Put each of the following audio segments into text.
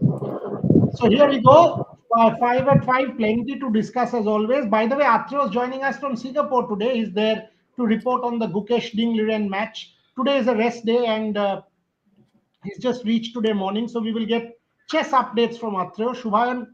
So here we go. 5 at 5, plenty to discuss as always. By the way, Atro is joining us from Singapore today. He's there to report on the Gukesh Ding Liren match. Today is a rest day and he's just reached today morning. So we will get chess updates from Atro. Shubhayan,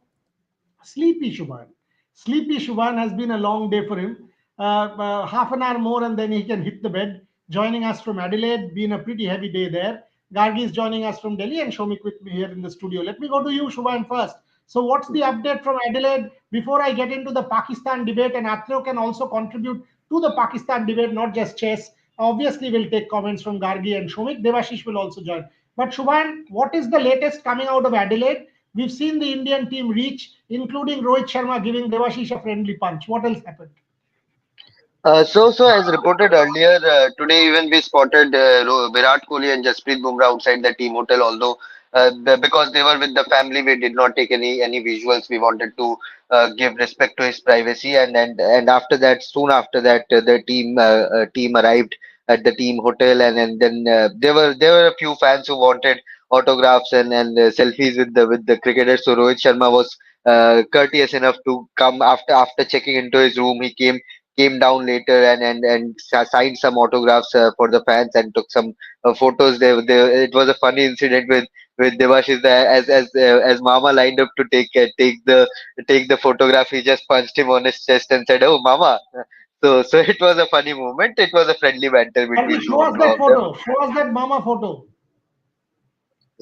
sleepy Shubhayan. Sleepy Shubhayan has been a long day for him. Half an hour more and then he can hit the bed. Joining us from Adelaide, been a pretty heavy day there. Gargi is joining us from Delhi and Shomik with me here in the studio. Let me go to you, Shubhayan, first. So, what's the update from Adelaide before I get into the Pakistan debate? And Athro can also contribute to the Pakistan debate, not just chess. Obviously, we'll take comments from Gargi and Shomik. Devashish will also join. But Shubhayan, what is the latest coming out of Adelaide? We've seen the Indian team reach, including Rohit Sharma giving Devashish a friendly punch. What else happened? So as reported earlier, today even we spotted Virat Kohli and Jasprit Bumrah outside the team hotel. Although because they were with the family, we did not take any visuals. We wanted to give respect to his privacy, and after that, soon after that, the team arrived at the team hotel, and then there were a few fans who wanted autographs and selfies with the cricketers. So Rohit Sharma was courteous enough to come after checking into his room. He came down later and signed some autographs for the fans and took some photos. It was a funny incident with Devashish there as Mama lined up to take the photograph. He just punched him on his chest and said, "Oh, Mama." So it was a funny moment. It was a friendly banter between Show us two that of them. photo. Show us that mama photo.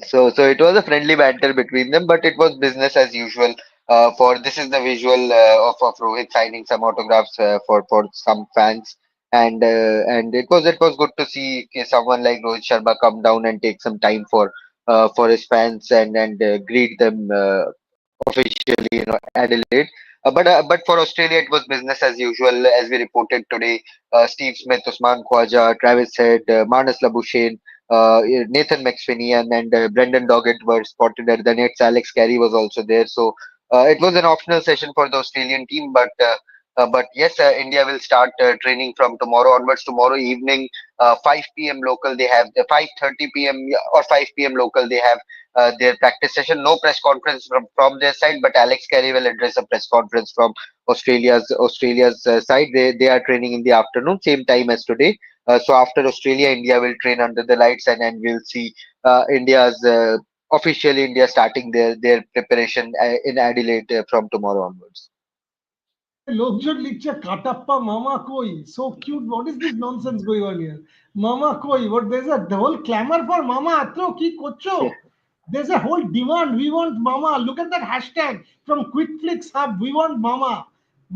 So it was a friendly banter between them, but it was business as usual. For this is the visual of Rohit signing some autographs for some fans, and it was good to see someone like Rohit Sharma come down and take some time for his fans and greet them officially, Adelaide. But for Australia, it was business as usual, as we reported today. Steve Smith, Usman Khwaja, Travis Head, Marnus Labuschagne, Nathan McSweeney and Brendan Doggett were spotted at the nets. Alex Carey was also there. So it was an optional session for the Australian team, but yes, India will start training from tomorrow onwards. Tomorrow evening, 5 p.m. local, they have the 5:30 p.m. or 5 p.m. local. They have their practice session. No press conference from their side, but Alex Carey will address a press conference from Australia's side. They are training in the afternoon, same time as today. So after Australia, India will train under the lights, and we'll see India's officially India starting their preparation in Adelaide from tomorrow onwards. লোকজন লিখছে কাটাপ্পা মামা কই so cute. What is this nonsense going on here? Mama koi, what? There's a the whole clamor for mama atro ki kocho. There's a whole demand. We want mama. Look at that hashtag from QuickFlix Hub. We want mama.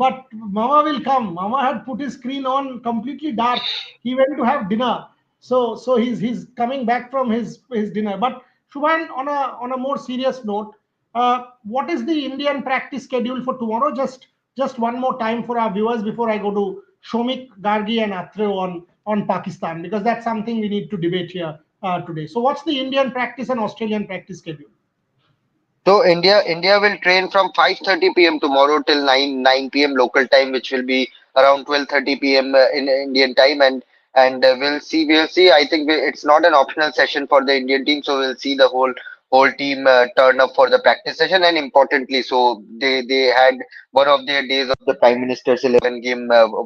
But mama will come. Mama had put his screen on completely dark. He went to have dinner. So he's coming back from his dinner. But Shubhan, on a more serious note, what is the Indian practice schedule for tomorrow? Just one more time for our viewers before I go to Shomik, Gargi, and Atreo on Pakistan, because that's something we need to debate here today. So, what's the Indian practice and Australian practice schedule? So India will train from 5:30 p.m. tomorrow till 9 p.m. local time, which will be around 12:30 p.m. In Indian time, and we'll see. I think it's not an optional session for the Indian team, so we'll see the whole team turn up for the practice session. And importantly, so they had one of their days of the Prime Minister's 11 game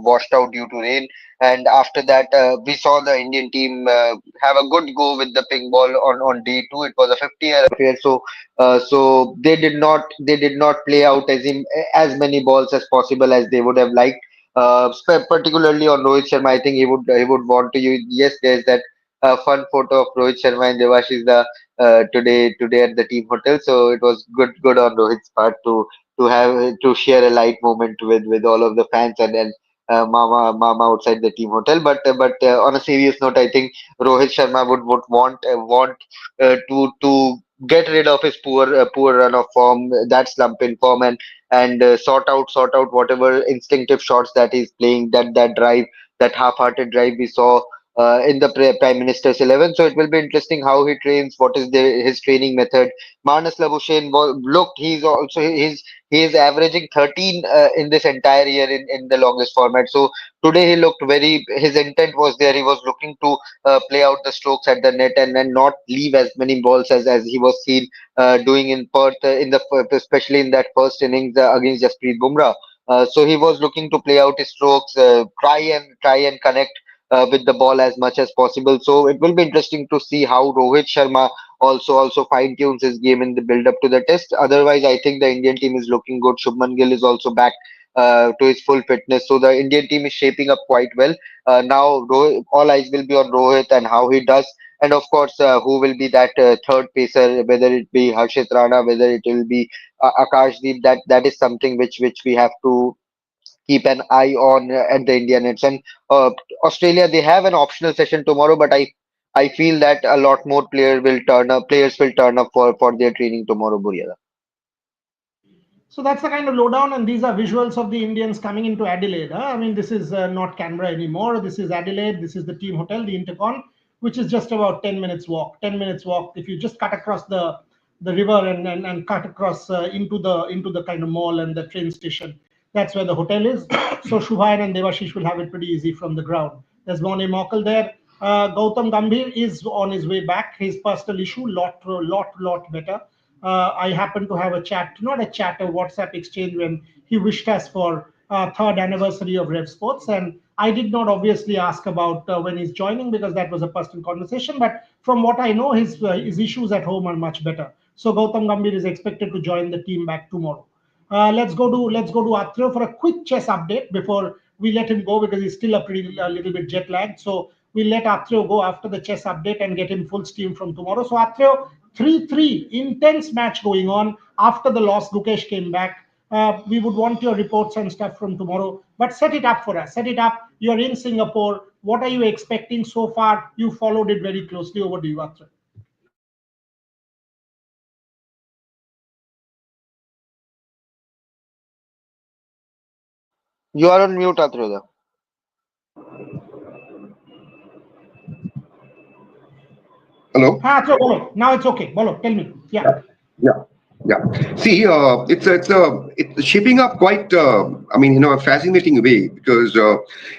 washed out due to rain, and after that we saw the Indian team have a good go with the pink ball on day two. It was a 50-year affair, so they did not play out as many balls as possible as they would have liked. Particularly on Rohit Sharma, I think he would want to use. Yes, there's that fun photo of Rohit Sharma and Devashish today at the team hotel. So it was good on Rohit's part to share a light moment with all of the fans and Mama outside the team hotel. But on a serious note, I think Rohit Sharma would want to get rid of his poor run of form, that slump in form, and sort out whatever instinctive shots that he's playing, that drive, that half-hearted drive we saw in the Prime Minister's 11. So it will be interesting how he trains, what is his training method. Manas Labuschagne looked, he is averaging 13 in this entire year in the longest format. So today he looked his intent was there. He was looking to play out the strokes at the net and not leave as many balls as he was seen doing in Perth, especially in that first innings against Jasprit Bumrah. So he was looking to play out his strokes, try and connect with the ball as much as possible. So it will be interesting to see how Rohit Sharma also fine tunes his game in the build up to the test. Otherwise, I think the Indian team is looking good. Shubman Gill is also back to his full fitness, so the Indian team is shaping up quite well. Now, all eyes will be on Rohit and how he does. And of course, who will be that third pacer? Whether it be Harshit Rana, whether it will be Akashdeep, that is something which we have to keep an eye on at the India nets. And Australia, they have an optional session tomorrow, but I feel that a lot more players will turn up for their training tomorrow, Buryada. So that's the kind of lowdown, and these are visuals of the Indians coming into Adelaide. Huh? I mean, this is not Canberra anymore. This is Adelaide. This is the team hotel, the Intercon, which is just about 10 minutes walk. 10 minutes walk. If you just cut across the river and cut across into the kind of mall and the train station, that's where the hotel is. So Shubhayan and Devashish will have it pretty easy from the ground. There's Morne Morkel there. Gautam Gambhir is on his way back. His personal issue, lot better. I happened to have a chat, not a chat, a WhatsApp exchange when he wished us for third anniversary of Rev Sports, and I did not obviously ask about when he's joining because that was a personal conversation. But from what I know, his issues at home are much better. So Gautam Gambhir is expected to join the team back tomorrow. Let's go to Athro for a quick chess update before we let him go because he's still a little bit jet lagged. So we'll let Athro go after the chess update and get him full steam from tomorrow. So Athro, 3-3, intense match going on after the loss. Gukesh came back. We would want your reports and stuff from tomorrow, but set it up for us. Set it up. You're in Singapore. What are you expecting so far? You followed it very closely. Over to you, Athro. You are on mute, Atroda. Hello. Ha, Athro, bolo. Now it's okay. Bolo, tell me. Yeah. Yeah, yeah. See, it's shaping up quite. I mean, a fascinating way because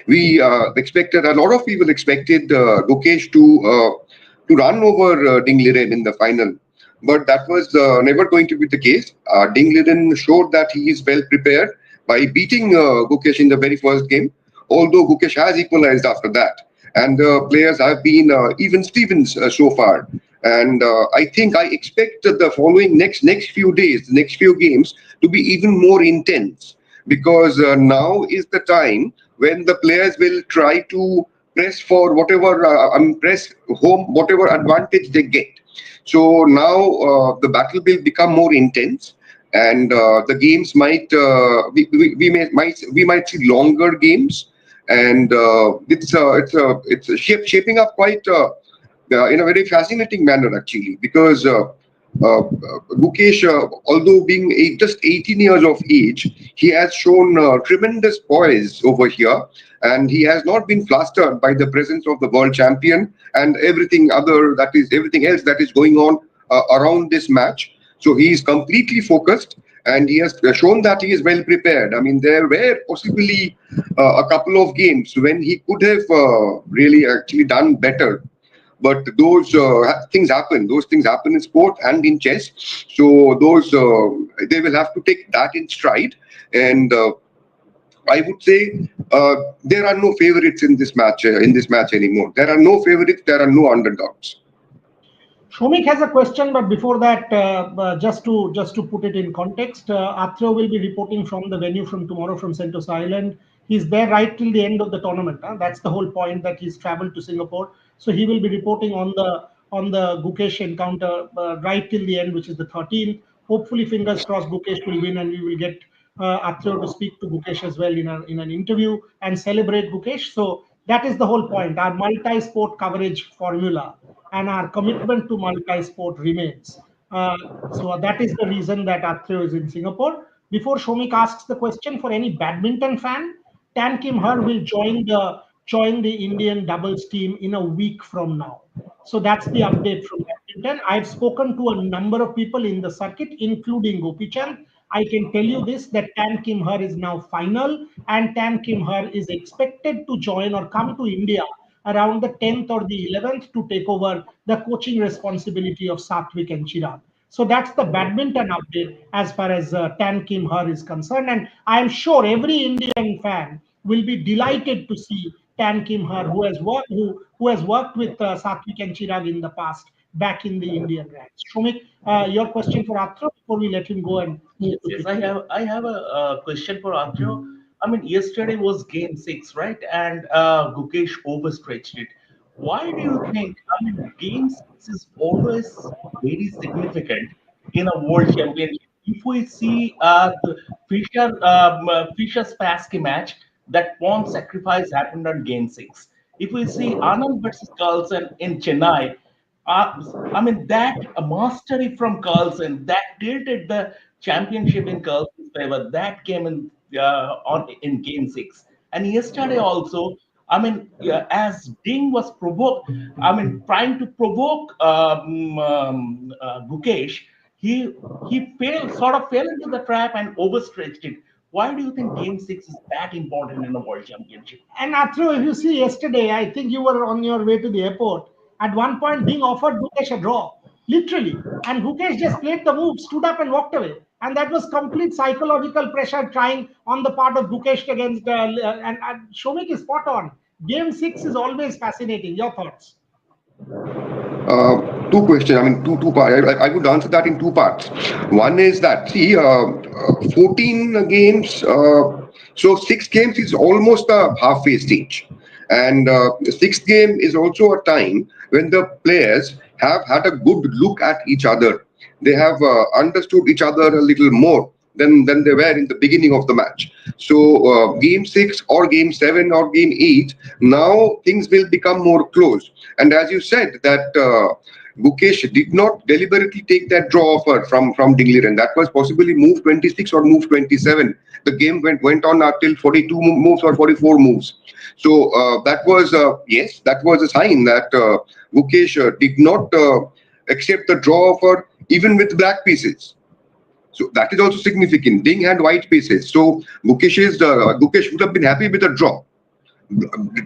we expected a lot of people expected Gukesh to run over Ding Liren in the final, but that was never going to be the case. Ding Liren showed that he is well prepared by beating Gukesh in the very first game. Although Gukesh has equalized after that, and the players have been even Stevens so far. And I think I expect that the following next few days, the next few games, to be even more intense because now is the time when the players will try to press for whatever press home whatever advantage they get. So now the battle will become more intense, and the games we might see longer games, and it's shaping up quite. In a very fascinating manner, actually, because Gukesh, although being just 18 years of age, he has shown tremendous poise over here, and he has not been flustered by the presence of the world champion and everything else that is going on around this match. So he is completely focused, and he has shown that he is well prepared. I mean, there were possibly a couple of games when he could have really actually done better, but those things happen. Those things happen in sport and in chess. So those they will have to take that in stride. And I would say there are no favorites in this match. In this match anymore, there are no favorites. There are no underdogs. Shomik has a question, but before that, just to put it in context, Athro will be reporting from the venue from tomorrow from Sentosa Island. He's there right till the end of the tournament. Huh? That's the whole point that he's traveled to Singapore. So he will be reporting on the Gukesh encounter right till the end, which is the 13th. Hopefully, fingers crossed, Gukesh will win, and we will get Athro to speak to Gukesh as well in an interview and celebrate Gukesh. So that is the whole point. Our multi-sport coverage formula and our commitment to multi-sport remains. So that is the reason that Athro is in Singapore. Before Shomik asks the question, for any badminton fan, Tan Kim Her will join the join the Indian doubles team in a week from now. So that's the update from badminton. I've spoken to a number of people in the circuit, including Gopichan. I can tell you this that Tan Kim Her is now final, and Tan Kim Her is expected to join or come to India around the 10th or the 11th to take over the coaching responsibility of Satvik and Chirag. So that's the badminton update as far as Tan Kim Her is concerned. And I'm sure every Indian fan will be delighted to see Tan Kim Her, who has worked with Satvik and Chirag in the past, back in the Indian ranks. Shomik, your question for Atra before we let him go and move Yes, to yes. cricket. I have a, question for Atrio. I mean, yesterday was game six, right? And Gukesh overstretched it. Why do you think? I mean, game six is always very significant in a world championship. If we see the Fisher Spassky match, that pawn sacrifice happened on game six. If we see Anand versus Carlsen in Chennai, I mean, that mastery from Carlsen that tilted the championship in Carlsen's favor. That came in on in Game Six, and yesterday also. I mean, yeah, as Ding was provoked, I mean, trying to provoke Gukesh, he sort of fell into the trap and overstretched it. Why do you think Game Six is that important in a World Championship? And Atro, if you see yesterday, I think you were on your way to the airport. At one point, Ding offered Gukesh a draw, literally. And Gukesh just played the move, stood up and walked away. And that was complete psychological pressure trying on the part of Gukesh against. And Shomik is spot on. Game six is always fascinating. Your thoughts? Two questions. I mean, two parts. I would answer that in two parts. One is that, see, 14 games. So 6 games is almost a halfway stage, and the sixth game is also a time when the players have had a good look at each other. They have understood each other a little more than they were in the beginning of the match. So game six or game seven or game eight, now things will become more close. And as you said, that Gukesh did not deliberately take that draw offer from Dingliren. That was possibly move 26 or move 27. The game went on until 42 moves or 44 moves. So that was yes, that was a sign that Gukesh did not accept the draw offer even with black pieces. So that is also significant. Ding had white pieces. So Gukesh would have been happy with a draw.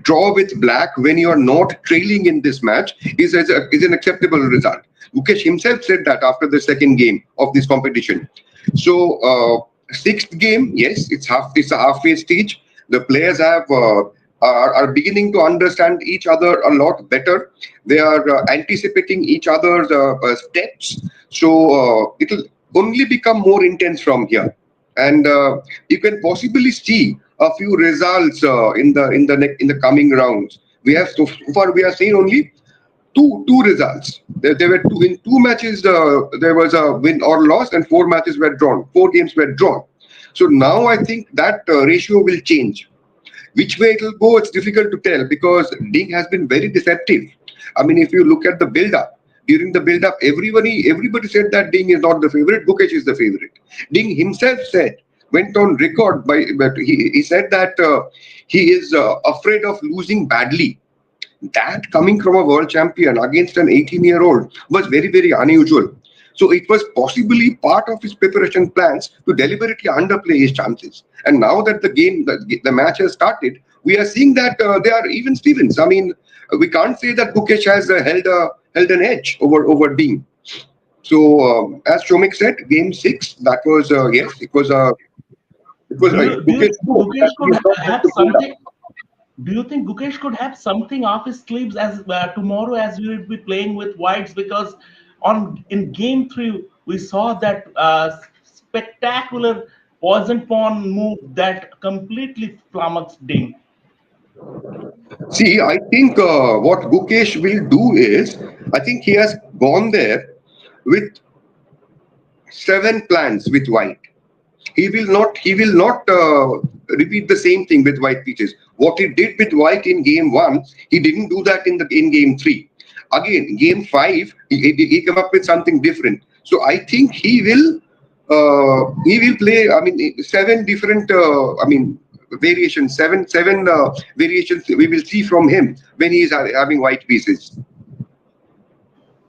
Draw with black when you are not trailing in this match is an acceptable result. Mukesh himself said that after the second game of this competition. So sixth game, yes, it's a halfway stage. The players are beginning to understand each other a lot better. They are anticipating each other's steps. So it'll only become more intense from here, and you can possibly see a few results in the coming rounds. We have so far we are seeing only two results. There were two in two matches. There was a win or loss, and 4 matches were drawn. 4 games were drawn. So now I think that ratio will change. Which way it will go, it's difficult to tell because Ding has been very deceptive. I mean, if you look at the build-up, during the build-up, everybody said that Ding is not the favorite, Gukesh is the favorite. Ding himself went on record but he said that he is afraid of losing badly. That coming from a world champion against an 18-year-old was very, very unusual. So it was possibly part of his preparation plans to deliberately underplay his chances. And now that the match has started, we are seeing that they are even Stevens. I mean, we can't say that Gukesh has held an edge over Dean. So as Shomik said, game six, that was yes, it was Do you Gukesh think knew that Gukesh he could is not going have to hold up. something? Do you think Gukesh could have something off his sleeves as tomorrow, as we will be playing with whites? Because on in game three, we saw that spectacular poison pawn move that completely flummoxed Ding. See, I think what Gukesh will do is, I think he has gone there with 7 plans with white. He will not repeat the same thing with white peaches. What he did with white in game one, he didn't do that in game three. Again, game five, he came up with something different. So I think he will play. I mean, 7 different. I mean, variations, seven variations we will see from him when he is having white pieces.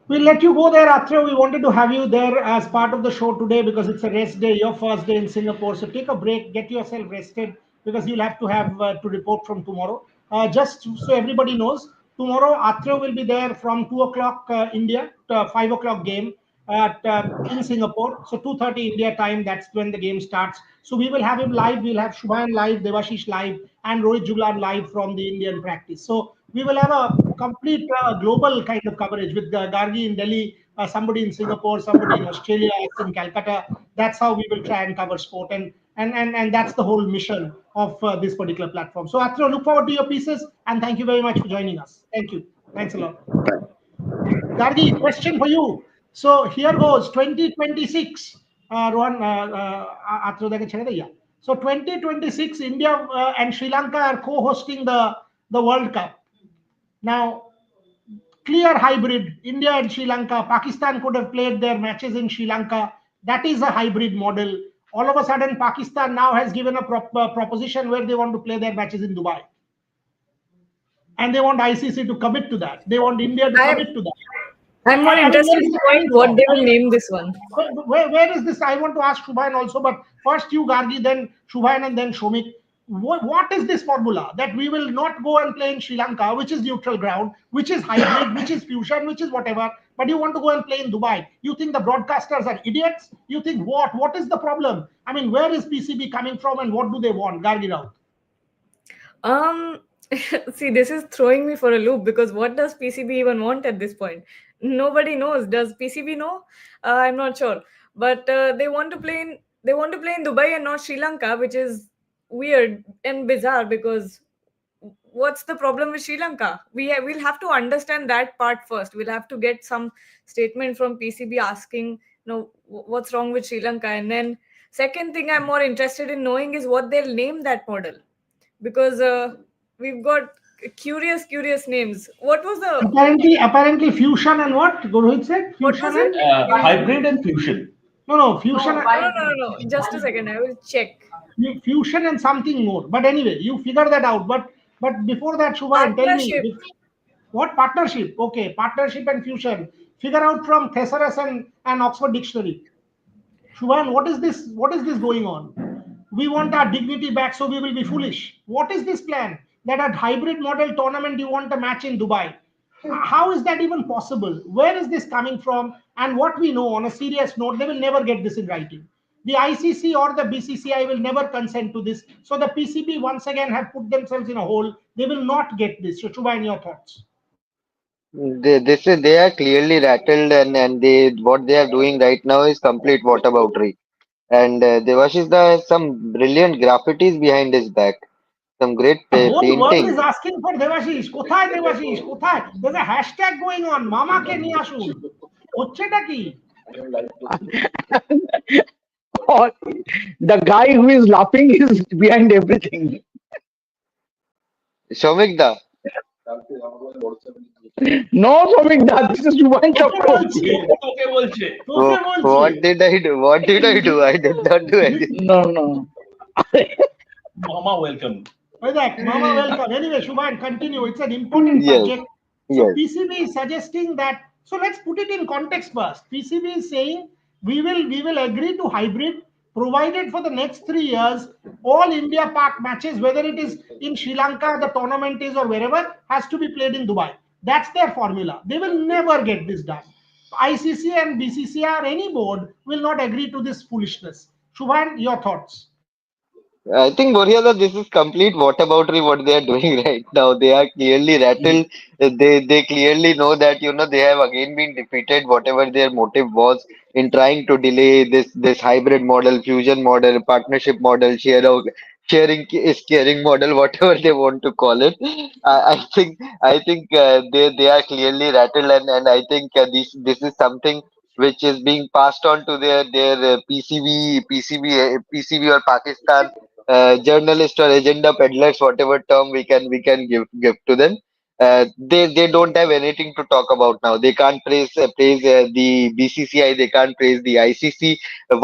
We'll let you go there, Athreya. We wanted to have you there as part of the show today because it's a rest day, your first day in Singapore. So take a break, get yourself rested because you'll have to report from tomorrow. Just so everybody knows, tomorrow Athreya will be there from 2 o'clock India to 5 o'clock game at in Singapore. So 2:30 India time. That's when the game starts. So we will have him live. We'll have Shubhan live, Devashish live, and Rohit Juglan live from the Indian practice. So we will have a complete global kind of coverage with Gargi in Delhi, somebody in Singapore, somebody in Australia, us in Calcutta. That's how we will try and cover sport, and that's the whole mission of this particular platform. So, Atro, look forward to your pieces, and thank you very much for joining us. Thank you. Thanks a lot. Gargi, question for you. So here goes 2026. Rohan, Atro deke chhede diya. So 2026, India and Sri Lanka are co-hosting the World Cup. Now, clear hybrid. India and Sri Lanka. Pakistan could have played their matches in Sri Lanka. That is a hybrid model. All of a sudden, Pakistan now has given a proposition where they want to play their matches in Dubai. And they want ICC to commit to that. They want India to I'm commit to that. I'm more I mean, where interested is in it knowing coming what from? they will name this one. Where is this? I want to ask Shubhayan also, but first you, Gargi, then Shubhayan, and then Shomik. What is this formula that we will not go and play in Sri Lanka, which is neutral ground, which is hybrid, which is fusion, which is whatever, but you want to go and play in Dubai? You think the broadcasters are idiots? You think what? What is the problem? I mean, where is PCB coming from and what do they want? Gargi Rao. Um, See, this is throwing me for a loop because what does PCB even want at this point? Nobody knows. Does PCB know? I'm not sure. But they want to play in Dubai and not Sri Lanka, which is weird and bizarre because what's the problem with Sri Lanka? We'll have to understand that part first. We'll have to get some statement from PCB asking, what's wrong with Sri Lanka, and then second thing I'm more interested in knowing is what they'll name that model because we've got curious names. What was the Apparently, fusion and what? Rohit said what was fusion it? and Hybrid and fusion. no fusion. No. Just a second. I will check. Fusion and something more. But anyway, you figure that out. But before that, Shubhayan, tell me Partnership. what partnership? Okay, partnership and fusion. Figure out from thesaurus and Oxford Dictionary. Shubhayan, what is this? What is this going on? We want our dignity back, so we will be foolish. What is this plan? That a hybrid model tournament you want a match in Dubai? How is that even possible? Where is this coming from? And what we know on a serious note, they will never get this in writing. The ICC or the BCCI will never consent to this. So the PCB once again have put themselves in a hole. They will not get this. So, Shubha, in your thoughts? They are clearly rattled, and what they are doing right now is complete whataboutery. And Devashish has some brilliant graffitis behind his back, some great The whole world is painting. asking for Devashish. কোথায় Devashish? কোথায়? There's a hashtag going on. Mama কে নিয়ে আসুন। হচ্ছেটা কি? Or the guy who is laughing is behind everything. Shomik da, No, Somik, that this is Juban তোকে Chakravarti. বলছে। তোকে বলছে তোকে বলছে। what did I do? What did I do? I did not do anything. No. Mama welcome. ওই দেখ, Mama welcome. Anyway, Shubhan, continue. It's an important Yes, subject. So yes. PCB is suggesting that. So let's put it in context first. PCB is saying we will agree to hybrid provided for the next 3 years all India Pak matches, whether it is in Sri Lanka, the tournament is or wherever, has to be played in Dubai. That's their formula. They will never get this done. ICC and BCCI or any board will not agree to this foolishness. Shubhan, your thoughts? I think Boryada, this is complete whataboutery what they are doing right now. They are clearly rattled. They clearly know that they have again been defeated. Whatever their motive was in trying to delay this hybrid model, fusion model, partnership model, sharing is caring model, whatever they want to call it. I think they are clearly rattled, and I think this is something which is being passed on to their PCB or Pakistan journalist or agenda peddlers, whatever term we can give to them. They don't have anything to talk about now. They can't praise the BCCI. They can't praise the ICC.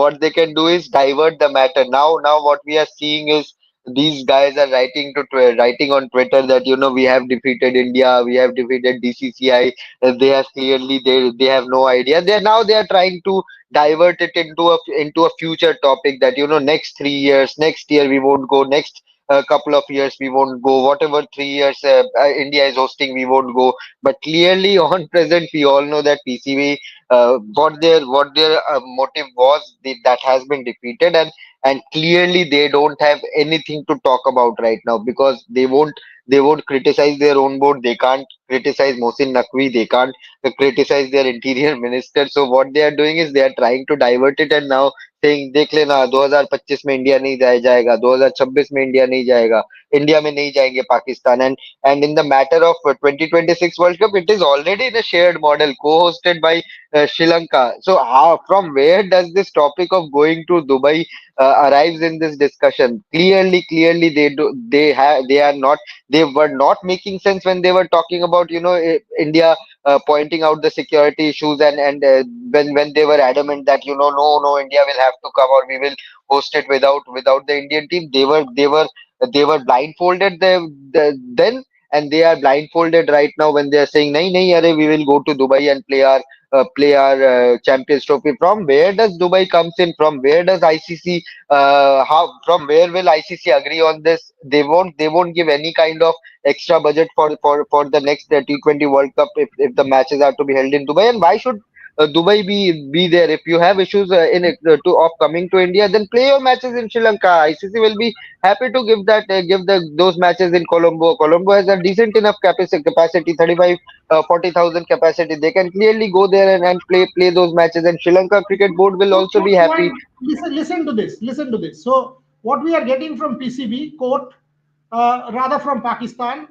What they can do is divert the matter. Now what we are seeing is these guys are writing on Twitter that we have defeated India, we have defeated DCCI. They have clearly they have no idea. They are trying to divert it into a future topic that next 3 years, next year we won't go, next couple of years we won't go, whatever 3 years India is hosting we won't go. But clearly on present we all know that PCB, what their motive was, that has been defeated. And clearly they don't have anything to talk about right now, because they won't criticize their own board, they can't criticize Mohsin Naqvi, they can't criticize their interior minister. So what they are doing is they are trying to divert it, and now saying देख लेना 2025 में India नहीं जाएगा, 2026 में India नहीं जाएगा, India में नहीं जाएंगे Pakistan. And in the matter of 2026 World Cup, it is already in a shared model, co-hosted by Sri Lanka. So from where does this topic of going to Dubai arrives in this discussion? Clearly they were not making sense when they were talking about India pointing out the security issues, and when they were adamant that no, India will have to come, or we will host it without the Indian team. They were blindfolded then, and they are blindfolded right now when they are saying nahi nahi arey, we will go to Dubai and play our Champions Trophy. From where does Dubai comes in? From where does ICC, from where will ICC agree on this? They won't give any kind of extra budget for the next T20 World Cup if the matches are to be held in Dubai. And why should Dubai be there? If you have issues in it, of coming to India, then play your matches in Sri Lanka. ICC will be happy to give those matches in Colombo. Colombo has a decent enough capacity, 35 40,000 capacity. They can clearly go there and play those matches, and Sri Lanka Cricket Board will So, also be happy. listen to this. Listen to this. So, what we are getting from PCB, quote, rather from Pakistan,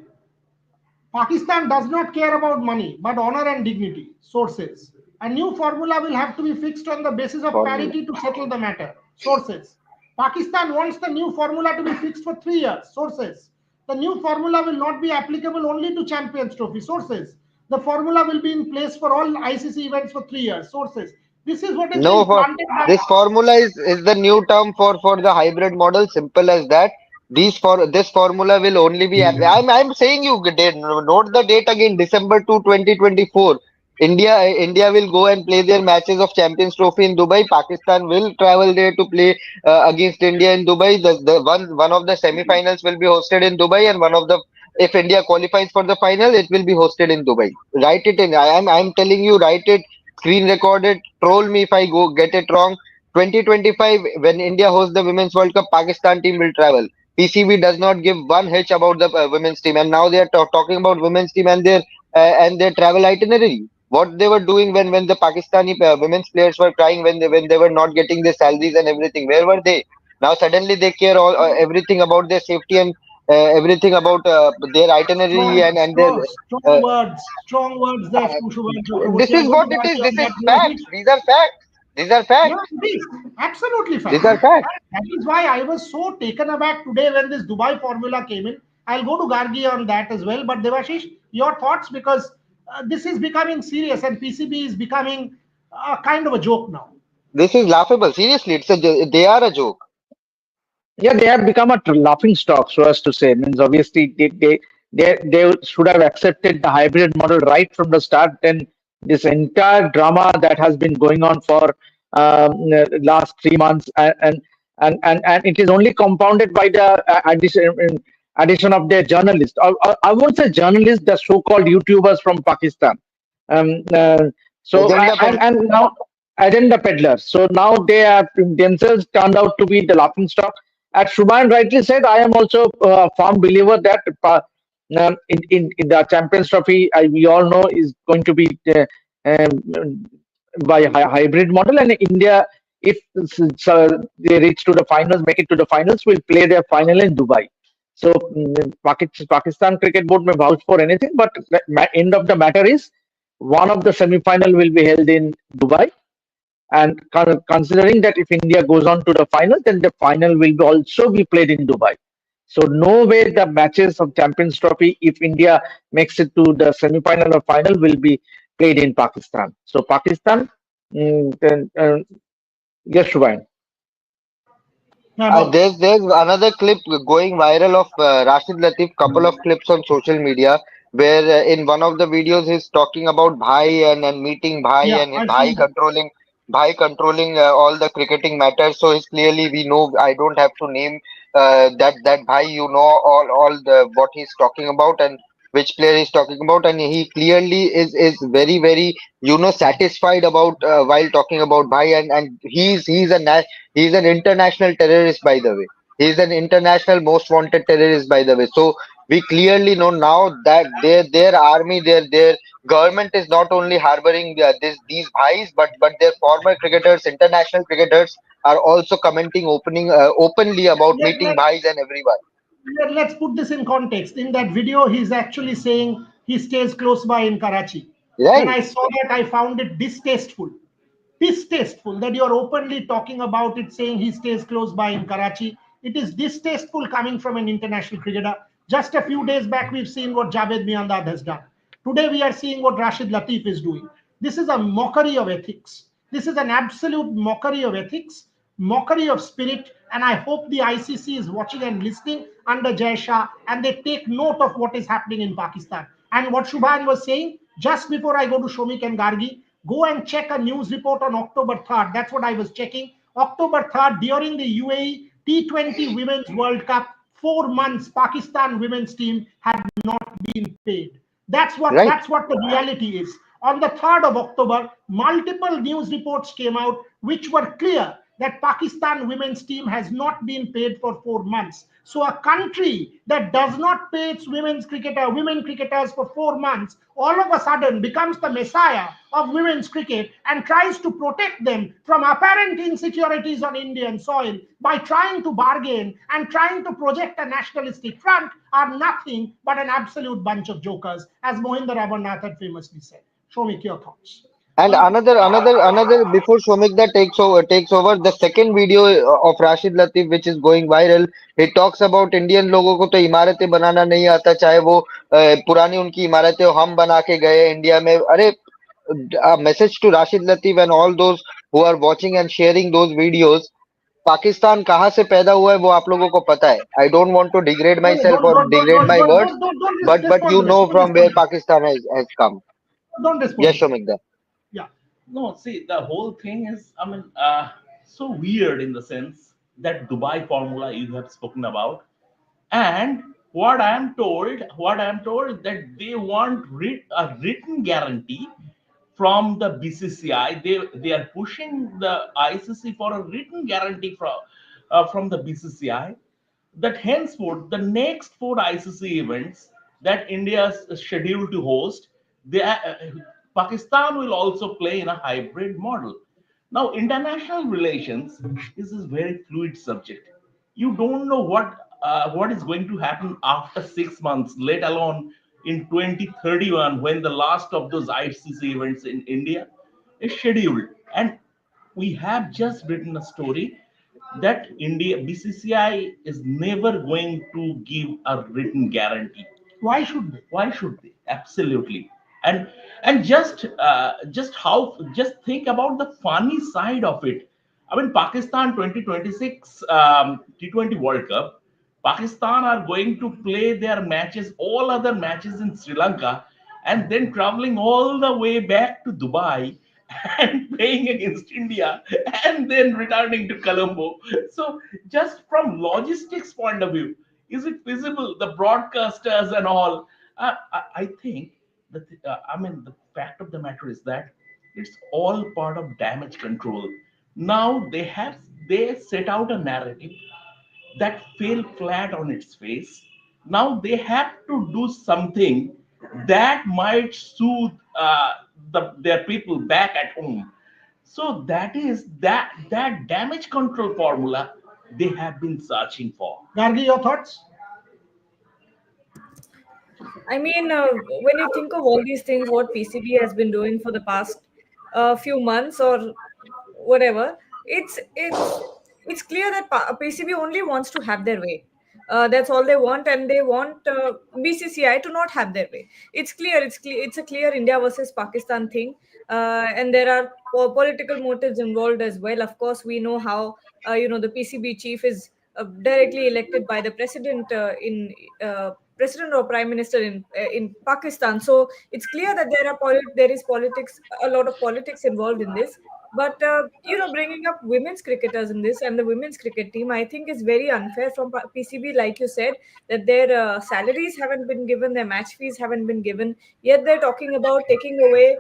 Pakistan does not care about money, but honor and dignity. Sources. A new formula will have to be fixed on the basis of Formula. parity to settle the matter. Sources. Pakistan wants the new formula to be fixed for 3 years. Sources. The new formula will not be applicable only to Champions Trophy. Sources. The formula will be in place for all ICC events for 3 years. Sources. This is what is No, being for planted by. this formula is the new term for the hybrid model. Simple as that. This formula will only be. I'm saying you note the date again. December 2, 2024. India will go and play their matches of Champions Trophy in Dubai. Pakistan will travel there to play against India in Dubai. The one of the semi-finals will be hosted in Dubai, and one of the, if India qualifies for the final, it will be hosted in Dubai. Write it in. I'm telling you, write it, screen record it, troll me if I go get it wrong. 2025, when India hosts the Women's World Cup, Pakistan team will travel. PCB does not give one hitch about the women's team, and now they are talking about women's team and their travel itinerary. What they were doing when the Pakistani women's players were crying when they were not getting their salaries and everything. Where were they? Now suddenly they care all everything about their safety and everything about their itinerary Strong, and their. strong, Uh, strong words there, uh, Shubhanshu. this We are is going what to it is. argue This on is that more deep. facts. These are facts. These are Yeah, facts. it is absolutely These fact. are facts. That is why I was so taken aback today when this Dubai formula came in. I'll go to Gargi on that as well. But Devashish, your thoughts, because this is becoming serious and PCB is becoming a kind of a joke now. This is laughable. Seriously, they are a joke. Yeah, they have become a laughing stock, so as to say. Means obviously they should have accepted the hybrid model right from the start. Then this entire drama that has been going on for last 3 months, and it is only compounded by the addition of their journalists. I won't say journalists, the so-called YouTubers from Pakistan. Um, uh, Agenda and now agenda peddlers. So now they have themselves turned out to be the laughing stock. As Shubhan rightly said, I am also a firm believer that in the Champions Trophy, we all know is going to be um, by hybrid model, and India, if they reach to the finals, make it to the finals, will play their final in Dubai. So Pakistan Cricket Board may vouch for anything, but the end of the matter is one of the semi-final will be held in Dubai, and considering that if India goes on to the final, then the final will also be played in Dubai. So no way the matches of Champions Trophy, if India makes it to the semi-final or final, will be played in Pakistan. So Pakistan, then yes, Shubhain. Yeah, no. There's another clip going viral of Rashid Latif, couple of clips on social media where in one of the videos he's talking about Bhai and meeting Bhai Yeah, and I've Bhai seen that. controlling all the cricketing matters. So he's clearly, we know, I don't have to name that Bhai, you know all the what he's talking about and which player he's talking about, and he clearly is very satisfied about while talking about Bhai, and he's an international terrorist, by the way. He's an international most wanted terrorist, by the way. So we clearly know now that their army, their government is not only harboring these bhais, but their former cricketers, international cricketers, are also commenting openly about Let, meeting let, bhais and everyone. let's put this in context. In that video, he's actually saying he stays close by in Karachi. When Right, I saw that, I found it distasteful. Distasteful that you're openly talking about it, saying he stays close by in Karachi. It is distasteful coming from an international cricketer. Just a few days back, we've seen what Javed Miandad has done. Today, we are seeing what Rashid Latif is doing. This is a mockery of ethics. This is an absolute mockery of ethics, mockery of spirit. And I hope the ICC is watching and listening under Jay Shah and they take note of what is happening in Pakistan. And what Shubhan was saying, just before I go to Shomik and Gargi, go and check a news report on October 3rd. That's what I was checking. October 3rd, during the UAE T20 Women's World Cup, 4 months, Pakistan women's team had not been paid. right. That's what the reality is. On the 3rd of October, multiple news reports came out which were clear that Pakistan women's team has not been paid for 4 months. So a country that does not pay its women cricketers for 4 months, all of a sudden becomes the messiah of women's cricket and tries to protect them from apparent insecurities on Indian soil by trying to bargain and trying to project a nationalistic front are nothing but an absolute bunch of jokers, as Mohinder Amarnath had famously said. Show me your thoughts. And another before Shomikda takes over, the second video of Rashid Latif which is going viral, he talks about Indian लोगों को तो इमारतें बनाना नहीं आता, चाहे वो पुरानी उनकी इमारतें हो, हम बना के गए इंडिया में. अरे, a message to Rashid Latif and all those who are watching and sharing those videos. Pakistan कहाँ से पैदा हुआ है वो आप लोगों को पता है. I don't want to degrade No, no, myself or degrade my words, don't but respond you to this. know Don't from respond where to this. Pakistan has come. Don't respond Yes, to this. Shomikda. Yeah. No, see, the whole thing is, so weird in the sense that Dubai formula you have spoken about, and what I am told that they want a written guarantee from the BCCI. They are pushing the ICC for a written guarantee from the BCCI that henceforth the next four ICC events that India is scheduled to host, Pakistan will also play in a hybrid model. Now, international relations is a very fluid subject. You don't know what is going to happen after 6 months, let alone in 2031 when the last of those ICC events in India is scheduled. And we have just written a story that India BCCI is never going to give a written guarantee. Why should they? Why should they? Absolutely. And just think about the funny side of it. I mean, Pakistan 2026 T20 World Cup, Pakistan are going to play their matches, all other matches in Sri Lanka, and then traveling all the way back to Dubai and playing against India and then returning to Colombo. So, just from logistics point of view, is it feasible? The broadcasters and all. I think that the fact of the matter is that it's all part of damage control. Now they set out a narrative that fell flat on its face. Now they have to do something that might soothe their people back at home. So that damage control formula they have been searching for. Gargi, your thoughts? I mean, when you think of all these things, what PCB has been doing for the past few months or whatever, it's clear that PCB only wants to have their way. That's all they want, and they want BCCI to not have their way. It's clear. It's clear. It's a clear India versus Pakistan thing, and there are political motives involved as well. Of course, we know how the PCB chief is directly elected by the president in president or prime minister in Pakistan. So it's clear that there is politics, a lot of politics involved in this. But bringing up women's cricketers in this and the women's cricket team, I think is very unfair from PCB, like you said, that their salaries haven't been given, their match fees haven't been given. Yet they're talking about taking away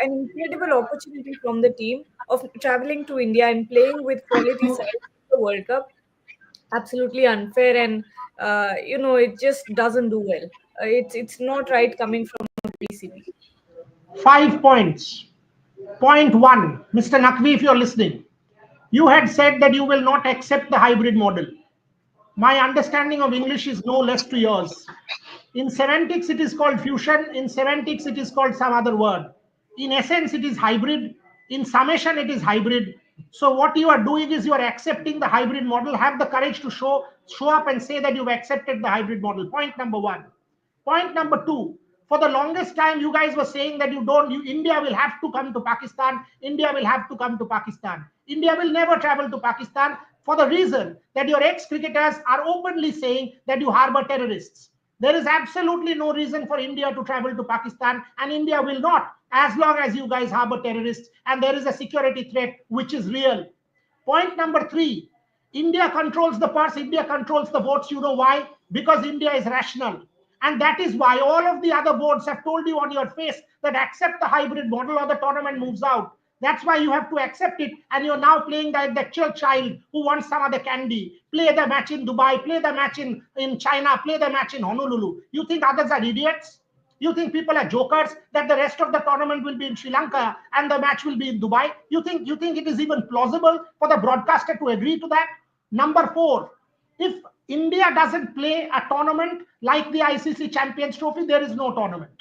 an incredible opportunity from the team of traveling to India and playing with quality sides in the World Cup. Absolutely unfair, and it just doesn't do well. It's not right coming from PCB. 5 points. Point one, Mr. Naqvi, if you're listening, you had said that you will not accept the hybrid model. My understanding of English is no less to yours. In semantics, it is called fusion. In semantics, it is called some other word. In essence, it is hybrid. In summation, it is hybrid. So what you are doing is you are accepting the hybrid model. Have the courage to show up and say that you've accepted the hybrid model. Point number one. Point number two. For the longest time, you guys were saying that India will have to come to Pakistan. India will have to come to Pakistan. India will never travel to Pakistan for the reason that your ex-cricketers are openly saying that you harbor terrorists. There is absolutely no reason for India to travel to Pakistan, and India will not, as long as you guys harbor terrorists and there is a security threat which is real. Point number three, India controls the purse, India controls the votes. You know why? Because India is rational. And that is why all of the other boards have told you on your face that accept the hybrid model or the tournament moves out. That's why you have to accept it. And you're now playing like the child who wants some other candy. Play the match in Dubai, play the match in China, play the match in Honolulu. You think others are idiots? You think people are jokers that the rest of the tournament will be in Sri Lanka and the match will be in Dubai? You think it is even plausible for the broadcaster to agree to that? Number four, if India doesn't play a tournament like the ICC Champions Trophy, there is no tournament.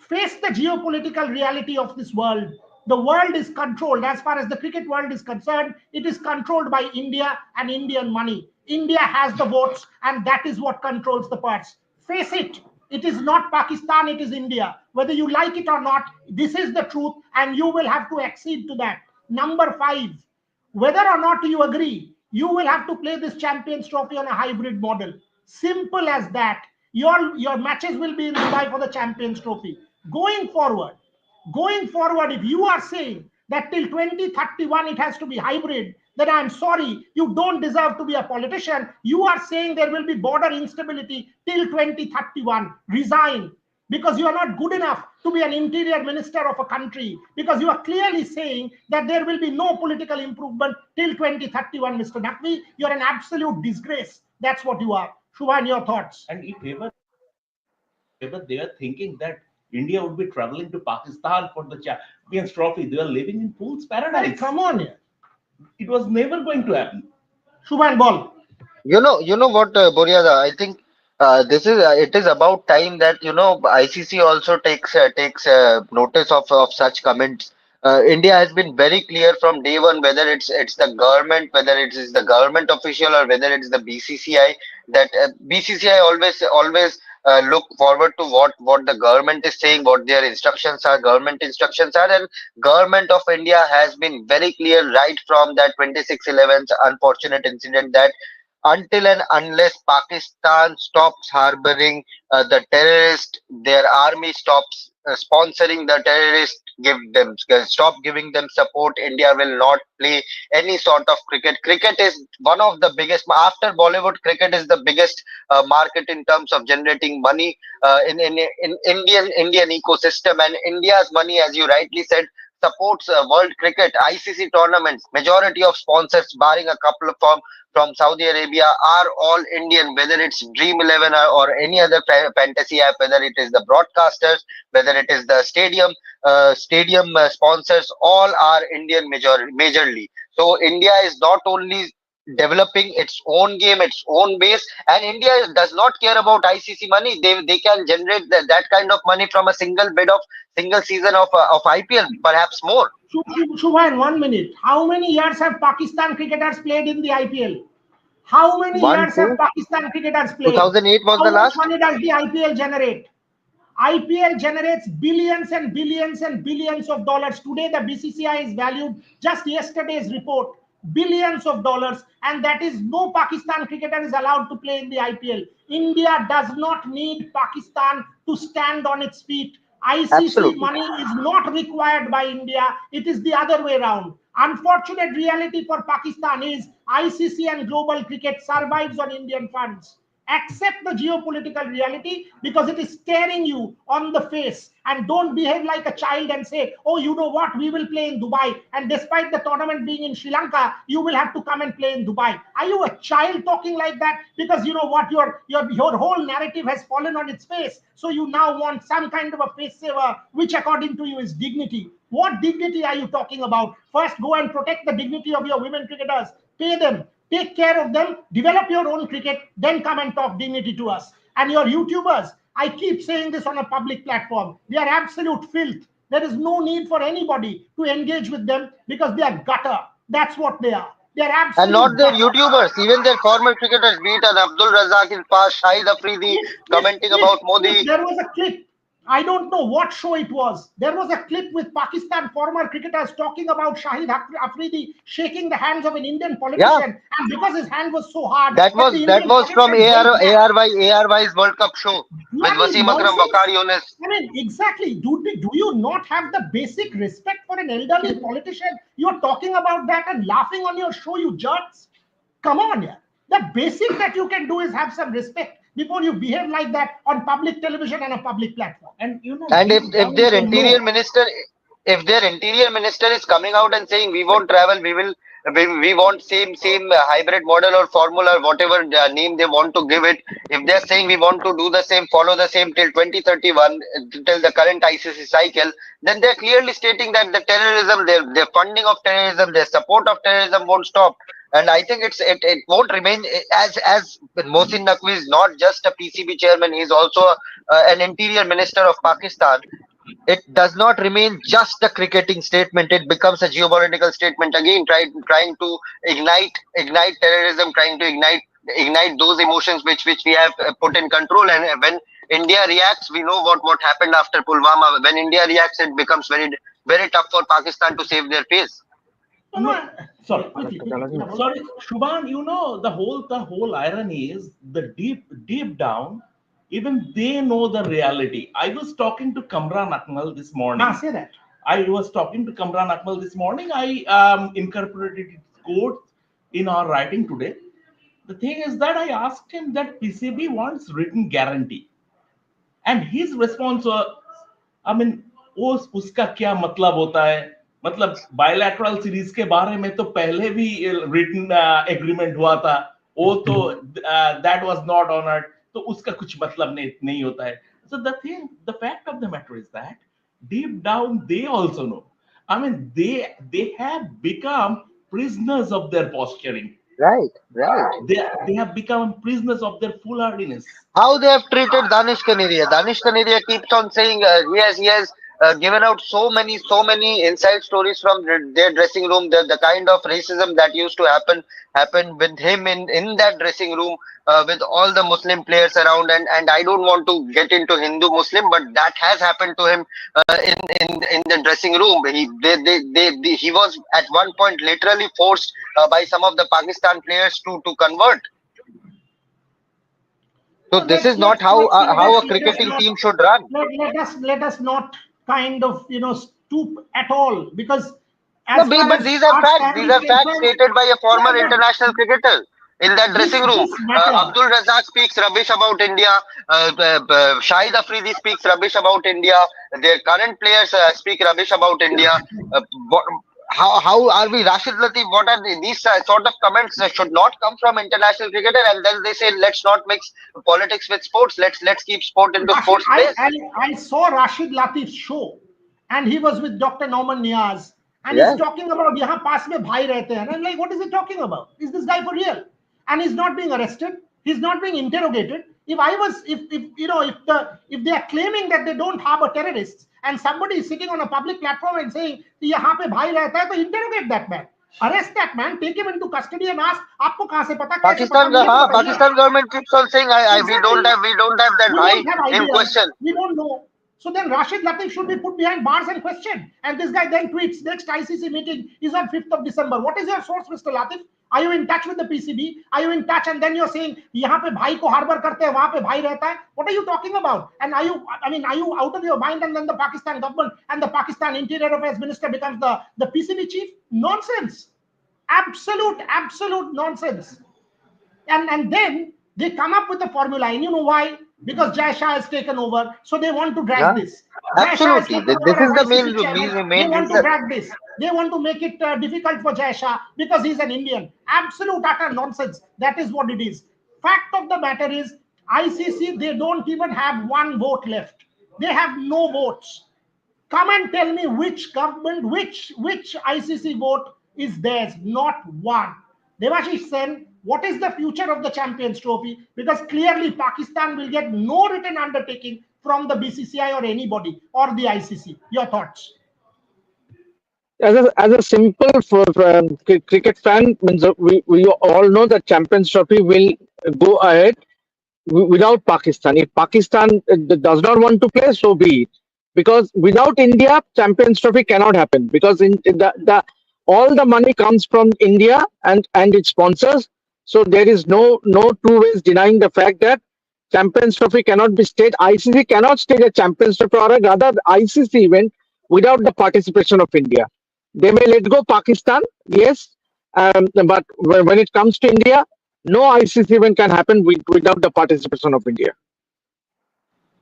Face the geopolitical reality of this world. The world is controlled, as far as the cricket world is concerned, it is controlled by India and Indian money. India has the votes, and that is what controls the purse. Face it. It is not Pakistan, it is India. Whether you like it or not, this is the truth, and you will have to accede to that. Number five, whether or not you agree, you will have to play this Champions Trophy on a hybrid model. Simple as that. Your matches will be in Dubai for the Champions Trophy. Going forward, if you are saying that till 2031 it has to be hybrid, then I'm sorry, you don't deserve to be a politician. You are saying there will be border instability till 2031. Resign, because you are not good enough to be an interior minister of a country, because you are clearly saying that there will be no political improvement till 2031. Mr. Naqvi, you're an absolute disgrace. That's what you are. Shubhan, your thoughts? And if ever they are thinking that India would be traveling to Pakistan for the Champions Trophy, they are living in fool's paradise. Come on here. It was never going to happen. Shubhan, ball. You know what, Boryada, I think it is about time that ICC also takes notice of such comments. India has been very clear from day one, whether it's the government, whether it is the government official, or whether it's the BCCI, that BCCI always look forward to what the government is saying, what their instructions are, government instructions are, and government of India has been very clear right from that 26/11 unfortunate incident that until and unless Pakistan stops harboring the terrorist, their army stops sponsoring the terrorists, stop giving them support, India will not play any sort of cricket. Cricket is one of the biggest, after Bollywood. Cricket is the biggest market in terms of generating money in Indian ecosystem, and India's money, as you rightly said, supports world cricket, ICC tournaments. Majority of sponsors, barring a couple from Saudi Arabia, are all Indian, whether it's Dream 11 or any other fantasy app, whether it is the broadcasters, whether it is the stadium sponsors, all are Indian majorly. So India is not only developing its own game, its own base, and India does not care about ICC money. They can generate that kind of money from a single season of IPL, perhaps more. Shubhan, 1 minute. How many years have Pakistan cricketers played in the IPL? How many One, years have two, Pakistan cricketers played? 2008 was How the much last. money does the IPL generate? IPL generates billions and billions and billions of dollars. Today, the BCCI is valued, just yesterday's report, billions of dollars, and that is no Pakistan cricketer is allowed to play in the IPL. India does not need Pakistan to stand on its feet. ICC Absolutely. money is not required by India, it is the other way around. Unfortunate reality for Pakistan is ICC and global cricket survives on Indian funds. Accept the geopolitical reality because it is staring you on the face, and don't behave like a child and say, oh, you know what, we will play in Dubai, and despite the tournament being in Sri Lanka, you will have to come and play in Dubai. Are you a child talking like that? Because you know what, your whole narrative has fallen on its face, so you now want some kind of a face saver, which according to you is dignity. What dignity are you talking about? First, go and protect the dignity of your women cricketers. Pay them, take care of them, develop your own cricket, then come and talk dignity to us. And your YouTubers, I keep saying this on a public platform, they are absolute filth. There is no need for anybody to engage with them because they are gutter. That's what they are. They are And not absolute their gutter. YouTubers, even their former cricketers, be it an Abdul Razak in past, Shahid Afridi commenting about If Modi. there was a clip, I don't know what show it was. There was a clip with Pakistan former cricketers talking about Shahid Afridi shaking the hands of an Indian Yeah, politician, and because his hand was so hard that that was the that Indian was from politician held back. ARY's World Cup show with Bloody Wasim Akram, Waqar nonsense. Younis. I mean, exactly. Do you not have the basic respect for an elderly politician? You're talking about that and laughing on your show, you jerks. Come on, yeah. The basic that you can do is have some respect before you behave like that on public television and a public platform. And you know, And deep if down their they interior know. minister, if their interior minister is coming out and saying we won't travel, we want same hybrid model or formula, whatever name they want to give it. If they're saying we want to do the same, follow the same till 2031, till the current ICC cycle, then they're clearly stating that the terrorism, their funding of terrorism, their support of terrorism won't stop. And I think it won't remain as Mohsin Naqvi is not just a PCB chairman; he's also an interior minister of Pakistan. It does not remain just a cricketing statement. It becomes a geopolitical statement again, trying to ignite terrorism, trying to ignite those emotions which we have put in control. And when India reacts, we know what happened after Pulwama. When India reacts, it becomes very tough for Pakistan to save their face. No, No, no, sorry, quickly. Yeah, sorry, Shubhan. You know, the whole irony is the deep down, even they know the reality. I was talking to Kamran Akmal this morning. say that. I was talking to Kamran Akmal this morning. I incorporated its quotes in our writing today. The thing is that I asked him that PCB wants written guarantee, and his response was, I mean, उसका क्या मतलब होता है? मतलब bilateral series के बारे में तो पहले भी रिटन एग्रीमेंट हुआ था, वो तो दैट वाज नॉट ऑनर्ड, तो उसका कुछ मतलब नहीं होता है. So the fact of the matter is that deep down they also know. I mean, they have become prisoners of their posturing. Right, right. They have become prisoners of their foolhardiness. How they have treated Danish Kaneria. Danish Kaneria keeps on saying he has given out so many inside stories from their dressing room. The kind of racism that used to happen with him in that dressing room with all the Muslim players around. And I don't want to get into Hindu Muslim, but that has happened to him in the dressing room. He was at one point literally forced by some of the Pakistan players to convert. So No, this is not how a cricketing team should run. let us not kind of stoop at all, because No, as far but as these are our facts. stand These is are facts concerned, stated by a yeah, former but international cricketer in that dressing room. this matter. Abdul Razak speaks rubbish about India. Shahid Afridi speaks rubbish about India. Their current players speak rubbish about India. Uh, what, how are we? Rashid Latif, what are these sort of comments should not come from international cricketer, and then they say let's not mix politics with sports. Let's keep sport into Rashid, sports space. I saw Rashid Latif's show, and he was with Dr. Norman Niaz, and he's Yeah. talking about यहाँ पास में भाई रहते हैं. And I'm like, what is he talking about? Is this guy for real? And he's not being arrested. He's not being interrogated. If I was, if if they are claiming that they don't harbor terrorists, and somebody is sitting on a public platform and saying यहाँ पे भाई रहता है, तो interrogate that man. Arrest that man, take him into custody and ask, आपको कहाँ से पता, कैसे पता, Pakistan, मुझे तो हाँ, बताइए. Pakistan government keeps on saying, Exactly. we don't have that We right don't have in ideas. question. We don't know. So then Rashid Latif should be put behind bars and questioned. And this guy then tweets, next ICC meeting is on 5th of December. What is your source, Mr. Latif? Are you in touch with the PCB? Are you in touch? And then you're saying, यहाँ पे भाई को harbor करते हैं, वहाँ पे भाई रहता है. What are you talking about? And are you out of your mind? And then the Pakistan government and the Pakistan Interior Affairs Minister becomes the PCB chief? Nonsense. Absolute nonsense. And then they come up with a formula. And you know why? Because Jai Shah has taken over, so they want to drag Yeah, this. Jai Shah has absolutely. taken This over is the as ICC chairman. They main want to reason. drag this. They want to make it difficult for Jai Shah because he's an Indian. Absolute utter nonsense. That is what it is. Fact of the matter is, ICC, they don't even have one vote left. They have no votes. Come and tell me which government, which ICC vote is theirs? Not one. Devashish Sen, what is the future of the Champions Trophy? Because clearly Pakistan will get no written undertaking from the BCCI or anybody or the ICC. Your thoughts? As a simple cricket fan, means we all know that Champions Trophy will go ahead without Pakistan. If Pakistan does not want to play, so be it. Because without India, Champions Trophy cannot happen. Because in the all the money comes from India and its sponsors. So there is no two ways denying the fact that Champions Trophy cannot be staged. ICC cannot stage a Champions Trophy or a rather ICC event without the participation of India. They may let go Pakistan, yes, but when it comes to India, no ICC event can happen without the participation of India.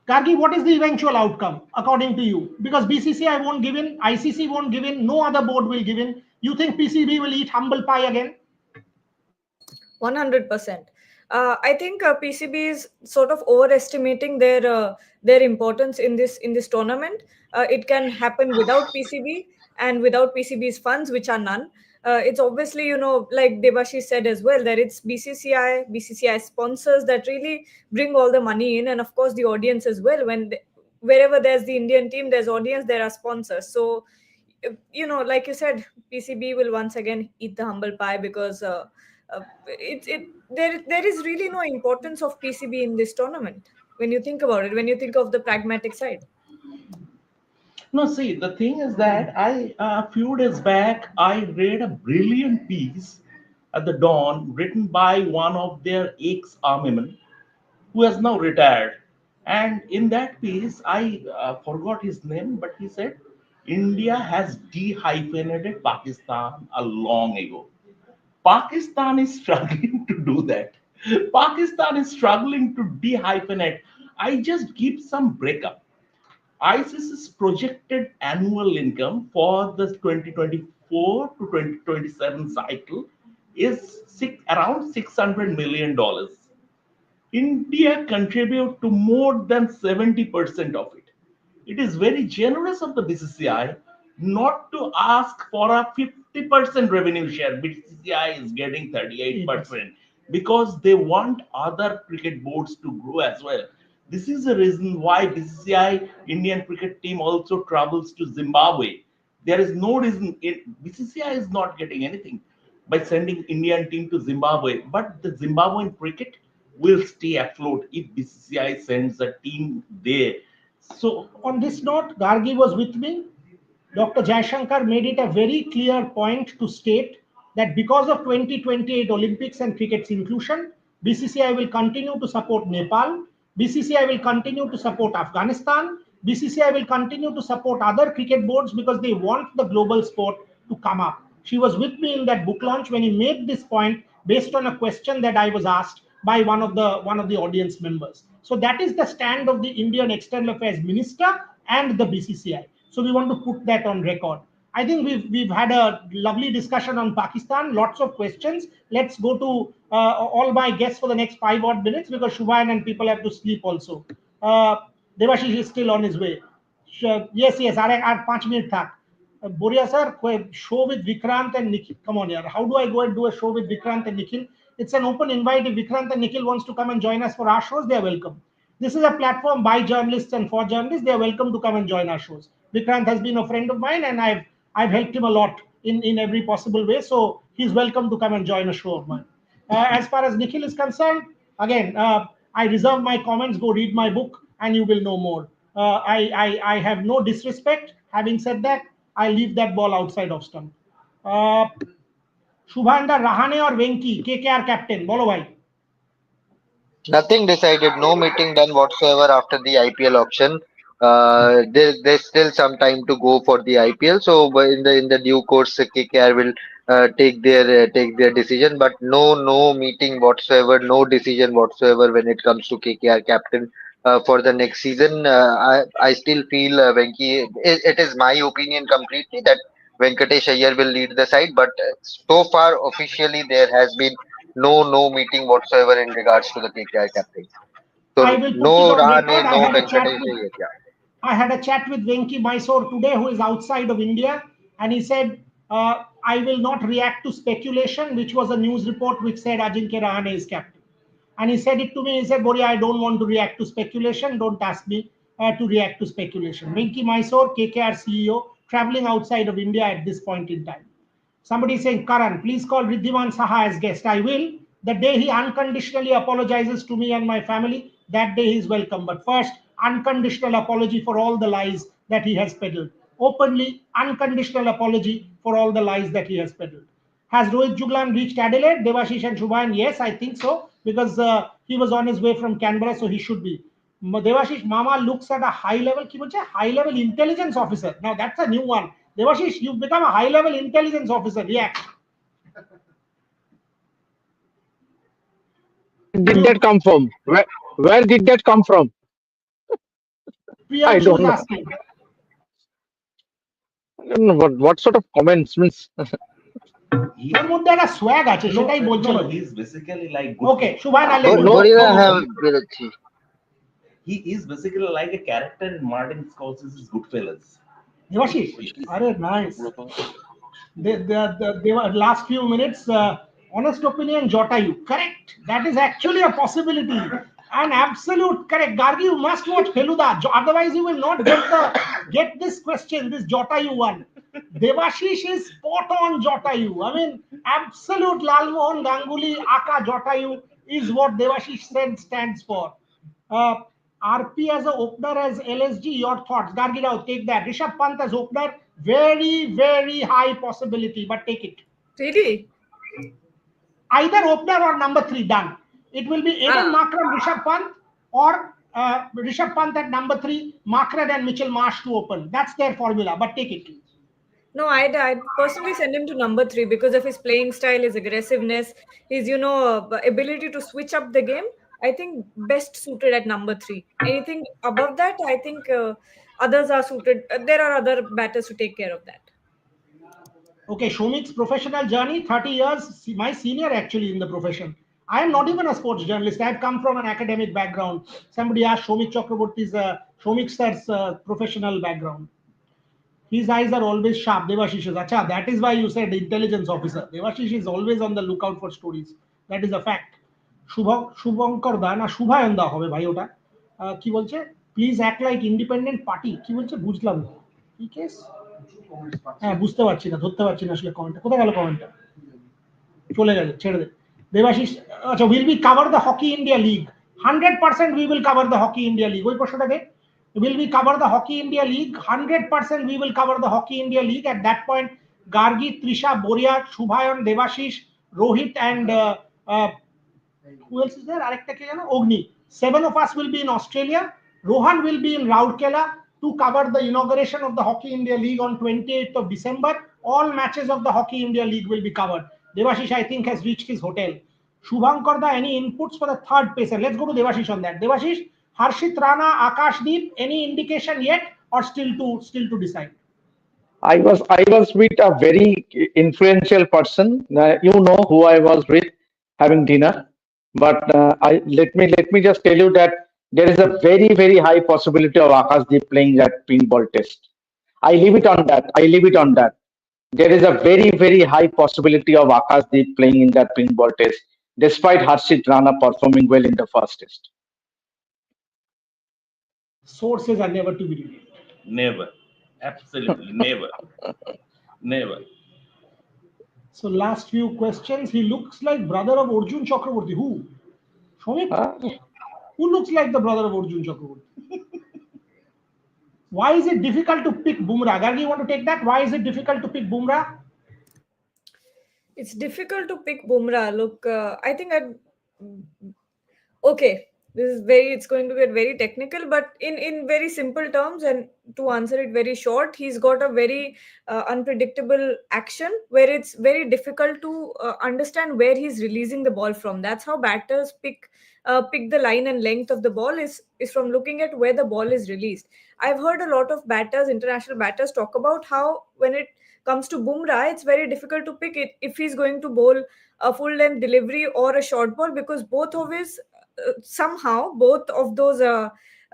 Kargi, what is the eventual outcome according to you? Because BCCI won't give in, ICC won't give in, no other board will give in. You think PCB will eat humble pie again? 100%. I think PCB is sort of overestimating their importance in this tournament. It can happen without PCB and without PCB's funds, which are none. It's obviously, like Debashi said as well, that it's BCCI sponsors that really bring all the money in, and of course the audience as well. Wherever there's the Indian team, there's audience, there are sponsors. So, like you said, PCB will once again eat the humble pie because there is really no importance of PCB in this tournament when you think about it. When you think of the pragmatic side. No, see, the thing is that a few days back, I read a brilliant piece at the Dawn written by one of their ex-armymen who has now retired. And in that piece, I forgot his name, but he said India has dehyphenated Pakistan a long ago. Pakistan is struggling to do that. Pakistan is struggling to dehyphenate. I just give some breakup. ICC's projected annual income for the 2024 to 2027 cycle is around $600 million. India contribute to more than 70% of it. It is very generous of the BCCI not to ask for a 50% revenue share. BCCI is getting 38% because they want other cricket boards to grow as well. This is the reason why BCCI Indian cricket team also travels to Zimbabwe. There is no reason BCCI is not getting anything by sending Indian team to Zimbabwe, but the Zimbabwean cricket will stay afloat if BCCI sends a team there. So On this note, Gargi was with me. Dr. Jaishankar made it a very clear point to state that because of 2028 Olympics and cricket's inclusion, BCCI will continue to support Nepal, BCCI will continue to support Afghanistan, BCCI will continue to support other cricket boards because they want the global sport to come up. She was with me in that book launch when he made this point based on a question that I was asked by one of the audience members. So that is the stand of the Indian External Affairs Minister and the BCCI. So we want to put that on record. I think we've had a lovely discussion on Pakistan. Lots of questions. Let's go to all my guests for the next 5 odd minutes because Shubhayan and people have to sleep also. Devashish is still on his way. Yes. Our 5 minutes tha. Boria sir, show with Vikrant and Nikhil. Come on, yaar. How do I go and do a show with Vikrant and Nikhil? It's an open invite. If Vikrant and Nikhil wants to come and join us for our shows, they are welcome. This is a platform by journalists and for journalists. They are welcome to come and join our shows. Vikrant has been a friend of mine, and I've helped him a lot in every possible way. So he's welcome to come and join a show of mine. As far as Nikhil is concerned, again, I reserve my comments. Go read my book, and you will know more. I have no disrespect. Having said that, I leave that ball outside of stump. Uh, Shubhanda, Rahane or Venki, KKR captain, bolo bhai. Nothing decided, no meeting done whatsoever after the IPL auction. There's still some time to go for the IPL, so in the due course, KKR will take their decision. But no meeting whatsoever, no decision whatsoever when it comes to KKR captain for the next season. I still feel it is my opinion completely that Venkatesh Iyer will lead the side, but so far officially there has been no meeting whatsoever in regards to the KKR captain. I So will put it no on record. Rahane, no Venkatesh Iyer. Yeah. I had a chat with Venki Mysore today, who is outside of India, and he said, I will not react to speculation, which was a news report which said Ajinkya Rahane is captain. And he said it to me. He said, Boria, I don't want to react to speculation. Don't ask me to react to speculation. Venki Mysore, KKR CEO, traveling outside of India at this point in time. Somebody is saying, Karan, please call Riddhiman Saha as guest. I will. The day he unconditionally apologizes to me and my family, that day he is welcome. But first, unconditional apology for all the lies that he has peddled. Openly, unconditional apology for all the lies that he has peddled. Has Rohit Juglan reached Adelaide? Devashish and Shubhan? Yes, I think so, because he was on his way from Canberra, so he should be. Devashish Mama looks at a high level, high level intelligence officer. Now that's a new one. Devashish, you've become a high level intelligence officer. React. Did that come from? Where did that come from? I Priyanshu don't is know. asking. I don't know what sort of comments means. He, ওর মধ্যে একটা swag আছে, no, সেটাই বলছিল। no, he's basically like good. Okay, Shubhan, I'll let No, you no, go. Boria Go, have go. Virachi. He is basically like a character in Martin Scorsese's Goodfellas. Devashish, are nice. They were last few minutes. Honest opinion, Jotayu. Correct. That is actually a possibility. An absolute correct. Gargi, you must watch Feluda. Otherwise, you will not get this question, this Jotayu one. Devashish is spot on Jotayu. I mean, absolute Lalmohan Ganguly Aka Jotayu is what Devashish said stands for. Uh, RP as a opener as LSG, your thoughts? Gargi Rao, take that. Rishabh Pant as opener, very high possibility, but take it. Really? Either opener or number 3, done. It will be Aiden Markram, Rishabh Pant, or Rishabh Pant at number 3, Markram and Mitchell Marsh to open. That's their formula, but take it. No, I'd personally send him to number 3 because of his playing style, his aggressiveness, his ability to switch up the game. I think best suited at number 3. Anything above that, I think others are suited. There are other batters to take care of that. Okay, Shomik's professional journey, 30 years, my senior actually in the profession. I am not even a sports journalist. I've come from an academic background. Somebody asked Shomik Chakraborty's, Shomik sir's professional background. His eyes are always sharp. Devashish is, acha, that is why you said intelligence officer. Devashish is always on the lookout for stories. That is a fact. Shubhankar দা না শুভায়ন দা হবে ভাই ওটা কি বলছে please act like independent party কি বলছে বুঝলাম না কি কেস হ্যাঁ বুঝতে পারছি না ধরতে পারছি না আসলে কমেন্টটা কোথায় গেল কমেন্টটা চলে গেছে ছেড়ে দে দেবাশিস আচ্ছা will be cover the hockey India league 100% we will cover the hockey India league ওই প্রশ্নটা দে will we cover the hockey India league 100% we will cover the hockey India league at that point Gargi Trisha Boria Shubhayan Devashish Rohit and who else is there আরেকটা কে জানো Ogni 7 of us will be in Australia Rohan will be in Rourkela to cover the inauguration of the Hockey India League on 28th of December. All matches of the Hockey India League will be covered. Devashish, I think, has reached his hotel. Shubhankar da, any inputs for the third pacer? Let's go to Devashish on that. Devashish, Harshit Rana, Akashdeep, any indication yet, or still to decide? I was with a very influential person. You know who I was with having dinner. But let me just tell you that there is a very high possibility of Akashdeep playing that pink ball test. I leave it on that. I leave it on that. There is a very high possibility of Akashdeep playing in that pink ball test, despite Harshit Rana performing well in the first test. Sources are never to be revealed. Never. Absolutely never. Never. So last few questions. He looks like brother of Arjun Chakraborty. Who? Shomik? Uh, Who looks like the brother of Arjun Chakraborty? Why is it difficult to pick Bumrah? Gargi, you want to take that? Why is it difficult to pick Bumrah? It's difficult to pick Bumrah. Look, I think okay, this is very, it's going to get very technical, but in very simple terms, and to answer it very short, he's got a very unpredictable action where it's very difficult to understand where he's releasing the ball from. That's how batters pick the line and length of the ball is from looking at where the ball is released. I've heard a lot of batters, international batters, talk about how when it comes to Bumrah, it's very difficult to pick it if he's going to bowl a full length delivery or a short ball, because both of his somehow both of those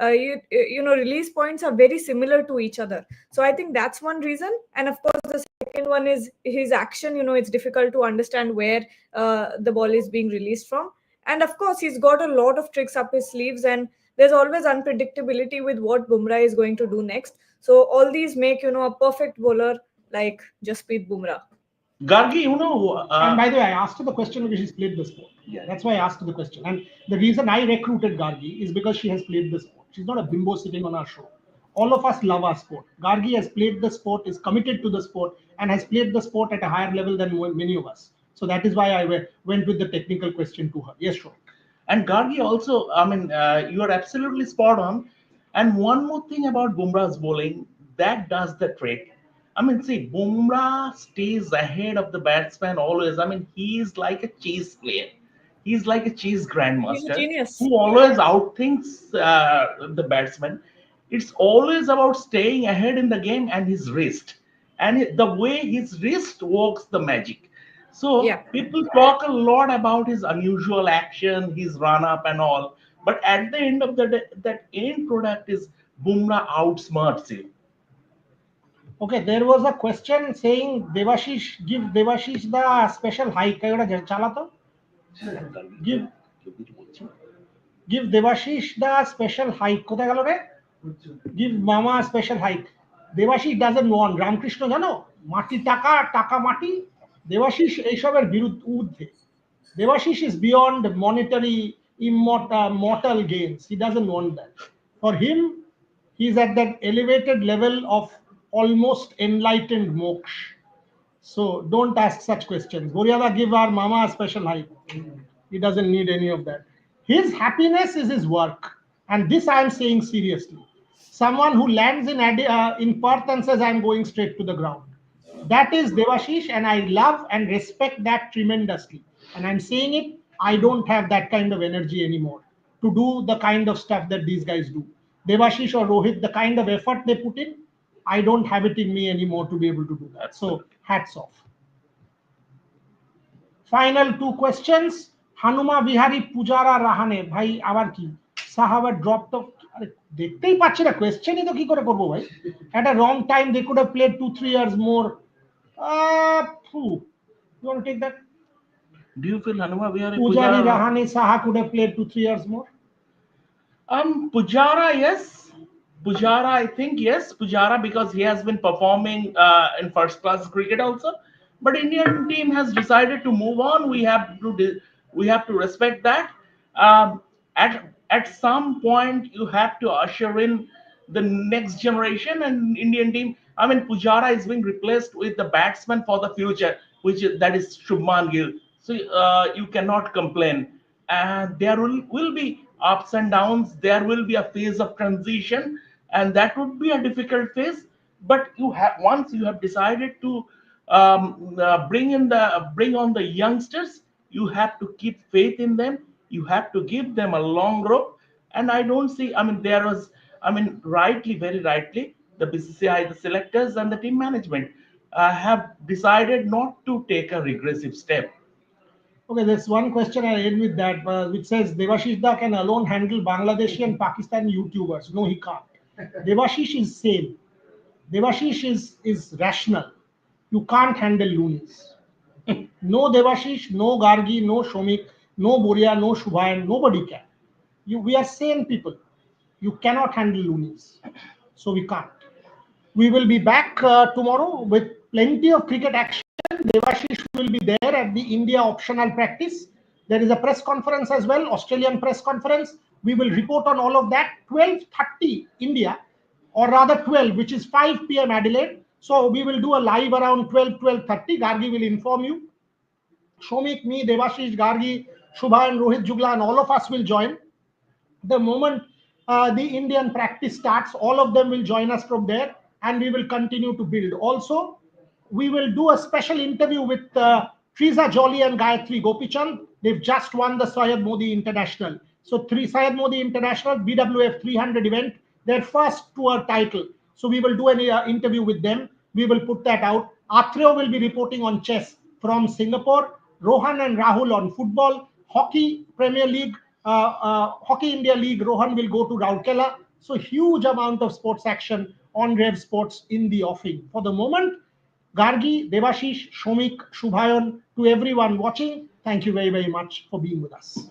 release points are very similar to each other. So I think that's one reason. And of course the second one is his action. It's difficult to understand where the ball is being released from. And of course he's got a lot of tricks up his sleeves, and there's always unpredictability with what Bumrah is going to do next. So all these make a perfect bowler like Jasprit Bumrah. Gargi, And by the way, I asked her the question because she's played the sport. Yeah, that's why I asked her the question. And the reason I recruited Gargi is because she has played the sport. She's not a bimbo sitting on our show. All of us love our sport. Gargi has played the sport, is committed to the sport, and has played the sport at a higher level than many of us. So that is why I went with the technical question to her. Yes, sure. and Gargi also, you are absolutely spot on. And one more thing about Bumrah's bowling, that does the trick. See, Bumrah stays ahead of the batsman always. He's like a chess player. He's like a chess He's a grandmaster genius. who always outthinks the batsman. It's always about staying ahead in the game and his wrist. And the way his wrist works the magic. So Yeah. people talk a lot about his unusual action, his run up and all. But at the end of the day, that end product is Bumrah outsmarts you. Okay, there was a question saying Devashish, give Devashish the special hike. Kayora chalato? Give give Devashish the special hike. কোথায় গেল রে? Give Mama a special hike. Devashish doesn't want. Ramakrishna জানো? মাটি টাকা, টাকা মাটি। দেবাশিস এইসবের ঊর্ধ্বে। Devashish is beyond monetary immortal mortal gains. He doesn't want that. For him, he's at that elevated level of almost enlightened moksha. So don't ask such questions. Boryada, give our mama a special hike. He doesn't need any of that. His happiness is his work. And this I am saying seriously. Someone who lands in Perth and says, I'm going straight to the ground. That is Devashish, and I love and respect that tremendously. And I'm saying it, I don't have that kind of energy anymore to do the kind of stuff that these guys do. Devashish or Rohit, the kind of effort they put in, I don't have it in me anymore to be able to do that. So hats off. Final two questions. Hanuma Vihari Pujara Rahane. ভাই আবার কি? Sahaba dropped off. আরে দেখতেই পাচ্ছি না, কোয়েশ্চেনই তো কি করে করবো ভাই? At a wrong time they could have played 2-3 years more. You want to take that? Do you feel Hanuma Vihari Pujari Pujara? Rahane Saha could have played 2-3 years more. Pujara, yes. Pujara, I think yes. Pujara, because he has been performing in first class cricket also. But Indian team has decided to move on. We have to respect that. At some point, you have to usher in the next generation and Indian team. Pujara is being replaced with the batsman for the future, that is Shubman Gill. So you cannot complain. And there will be ups and downs. There will be a phase of transition, and that would be a difficult phase. But once you have decided to bring on the youngsters, you have to keep faith in them. You have to give them a long rope. And I don't see. There was. Very rightly, the BCCI, the selectors, and the team management have decided not to take a regressive step. Okay, there's one question I end with that, which says Devashish Da can alone handle Bangladeshi and Pakistani YouTubers. No, he can't. Devashish is sane. Devashish is rational. You can't handle loonies. No Devashish, no Gargi, no Shomik, no Boria, no Shubhayan, nobody can. We are sane people. You cannot handle loonies. So we can't. We will be back tomorrow with plenty of cricket action. There will be Devashish will be there at the India optional practice. There is a press conference as well, Australian press conference. We will report on all of that. 12:30 India, or rather 12, which is 5 p.m. Adelaide. So we will do a live around 12:30. Gargi will inform you. Shomik, me, Devashish, Gargi, Shubha, and Rohit Jugla, and all of us will join. The moment the Indian practice starts, all of them will join us from there, and we will continue to build. Also, we will do a special interview with Triza Jolly and Gayatri Gopichand. They've just won the Syed Modi International. So, Syed Modi International BWF 300 event, their first tour title. So, we will do an interview with them. We will put that out. Atreo will be reporting on chess from Singapore. Rohan and Rahul on football. Hockey Premier League, Hockey India League, Rohan will go to Rourkela. So huge amount of sports action on Rev Sports in the offing. For the moment, Gargi, Devashish, Shomik, Shubhayan, to everyone watching, thank you very, very much for being with us.